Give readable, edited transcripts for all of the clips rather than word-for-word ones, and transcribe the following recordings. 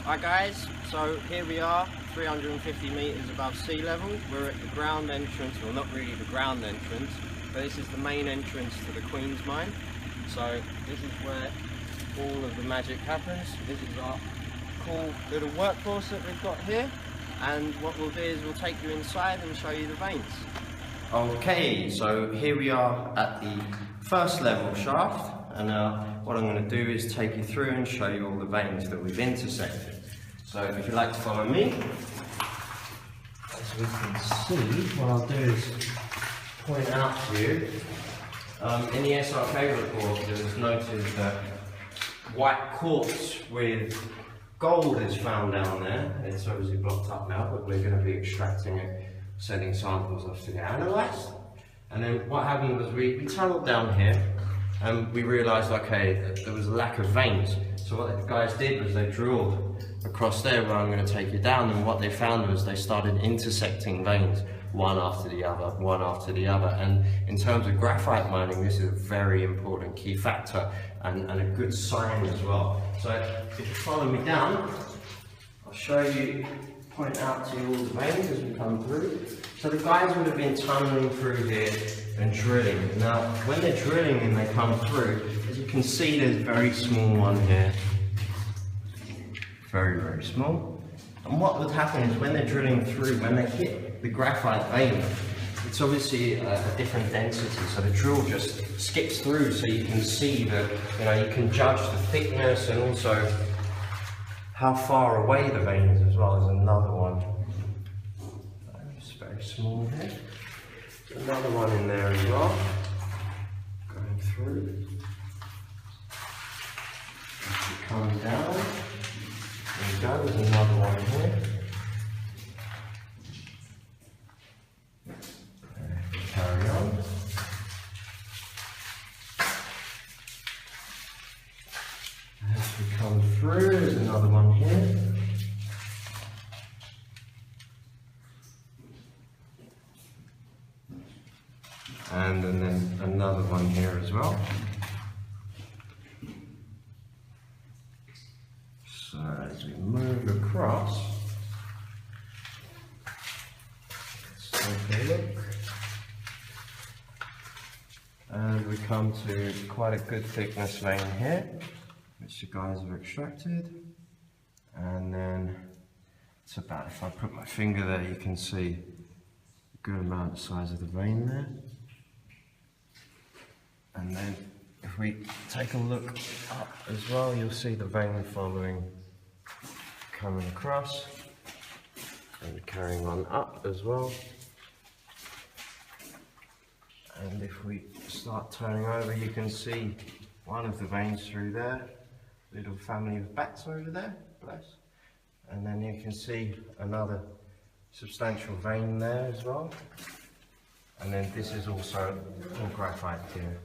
Hi guys, so here we are 350 meters above sea level. We're at the ground entrance, well not really the ground entrance, but this is the main entrance to the Queen's Mine. So this is where all of the magic happens. This is our cool little workforce that we've got here, and what we'll do is we'll take you inside and show you the veins. Okay, so here we are at the first level shaft, and what I'm going to do is take you through and show you all the veins that we've intersected. So if you'd like to follow me, as we can see, what I'll do is point out to you, in the SRK report it was noted that white quartz with gold is found down there. It's obviously blocked up now, but we're going to be extracting it, sending samples off to get analysed. And then what happened was we tunnelled down here and we realised, okay, that there was a lack of veins. So what the guys did was they drilled across there where I'm going to take you down, and what they found was they started intersecting veins one after the other, one after the other. And in terms of graphite mining, this is a very important key factor and a good sign as well. So if you follow me down, I'll show you, point out to you all the veins as we come through. So the guys would have been tunnelling through here and drilling. Now when they're drilling and they come through, as you can see there's a very small one here. Very, very small. And what would happen is when they're drilling through, when they hit the graphite vein, it's obviously a different density, so the drill just skips through, so you can see that, you can judge the thickness and also how far away the vein is as well. As another one. It's very small here. Another one in there as well. Going through. As we come down. There we go, there's another one here. Carry on. As we come through, there's another one here. And then another one here as well. So as we move across, let's take a look. And we come to quite a good thickness vein here, which the guys have extracted. And then it's about, if I put my finger there, you can see a good amount of size of the vein there. And then if we take a look up as well, you'll see the vein following, coming across and carrying on up as well. And if we start turning over, you can see one of the veins through there, little family of bats over there, bless. And then you can see another substantial vein there as well. And then this is also all graphite here.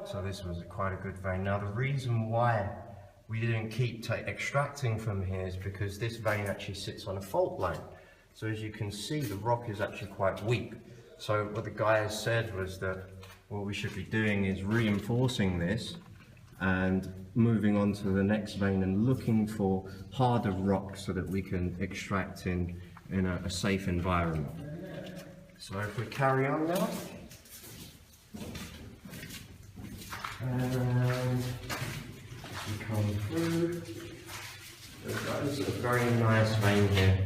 So this was quite a good vein. Now the reason why we didn't keep extracting from here is because this vein actually sits on a fault line. So as you can see, the rock is actually quite weak. So what the guys said was that what we should be doing is reinforcing this and moving on to the next vein and looking for harder rock so that we can extract in a safe environment. So if we carry on now. And we come through. There's a very nice vein here.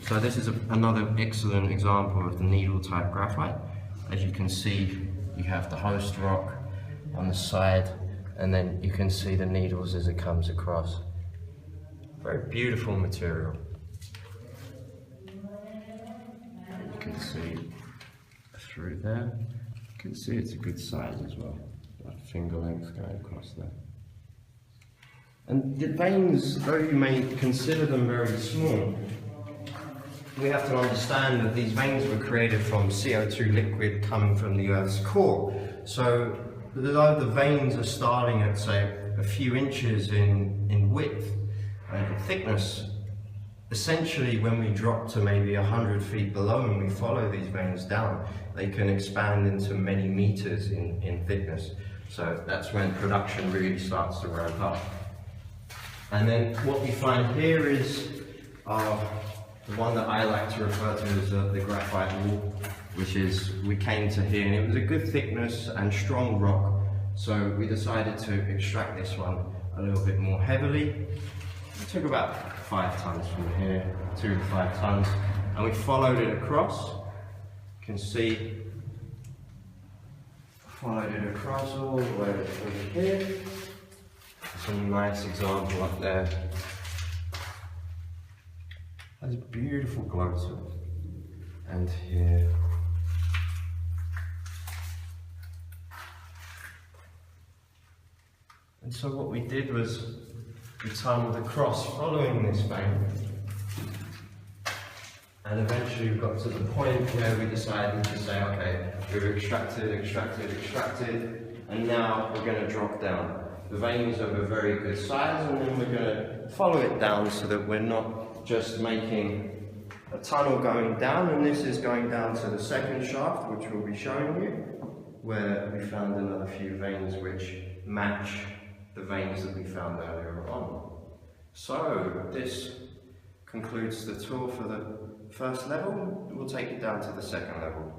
So this is another excellent example of the needle type graphite. As you can see, you have the host rock on the side, and then you can see the needles as it comes across. Very beautiful material. And you can see through there. You can see it's a good size as well. About finger length going across there. And the veins, though you may consider them very small, we have to understand that these veins were created from CO2 liquid coming from the Earth's core. So although the veins are starting at, say, a few inches in width and thickness, essentially when we drop to maybe 100 feet below and we follow these veins down, they can expand into many meters in thickness. So that's when production really starts to ramp up. And then what we find here is the one that I like to refer to as the graphite wall, which is, we came to here and it was a good thickness and strong rock. So we decided to extract this one a little bit more heavily. It took about 5 tons from here, 2 to 5 tons, and we followed it across. You can see, followed it across all the way over here. Some nice example up there. Has a beautiful glow to it. And here. And so what we did was we tunneled across following this vein, and eventually we got to the point where we decided to say, okay, we've extracted, and now we're going to drop down. The vein is of a very good size, and then we're going to follow it down so that we're not just making a tunnel going down, and this is going down to the second shaft, which we'll be showing you, where we found another few veins which match the veins that we found earlier on. So this concludes the tour for the first level. We'll take it down to the second level.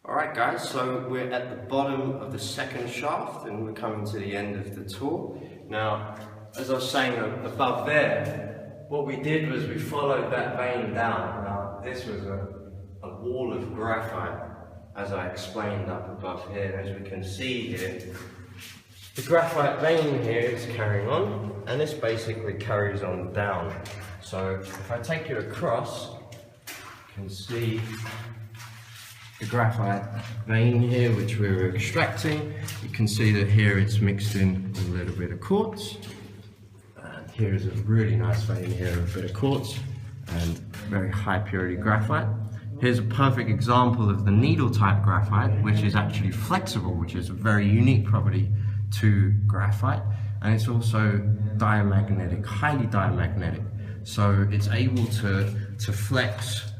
Alright guys, so we're at the bottom of the second shaft and we're coming to the end of the tour. Now, as I was saying above there, what we did was we followed that vein down. Now, this was a wall of graphite, as I explained up above here. As we can see here, the graphite vein here is carrying on, and this basically carries on down. So if I take you across, you can see the graphite vein here, which we were extracting. You can see that here it's mixed in with a little bit of quartz. And here is a really nice vein here, a bit of quartz and very high purity graphite. Here's a perfect example of the needle type graphite, which is actually flexible, which is a very unique property to graphite, and it's also diamagnetic, highly diamagnetic. So it's able to flex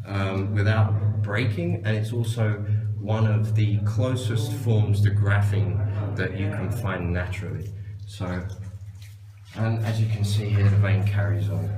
without breaking, and it's also one of the closest forms to graphene that you can find naturally. So, and as you can see here, the vein carries on.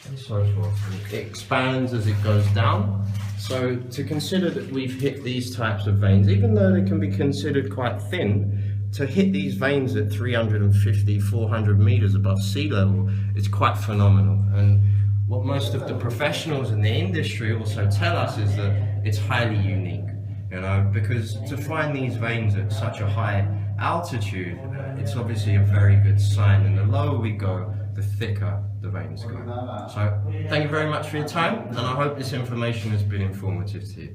And so forth. It expands as it goes down. So to consider that we've hit these types of veins, even though they can be considered quite thin, to hit these veins at 350, 400 meters above sea level is quite phenomenal. And what most of the professionals in the industry also tell us is that it's highly unique, you know, because to find these veins at such a high altitude, it's obviously a very good sign, and the lower we go, the thicker the veins go. So thank you very much for your time, and I hope this information has been informative to you.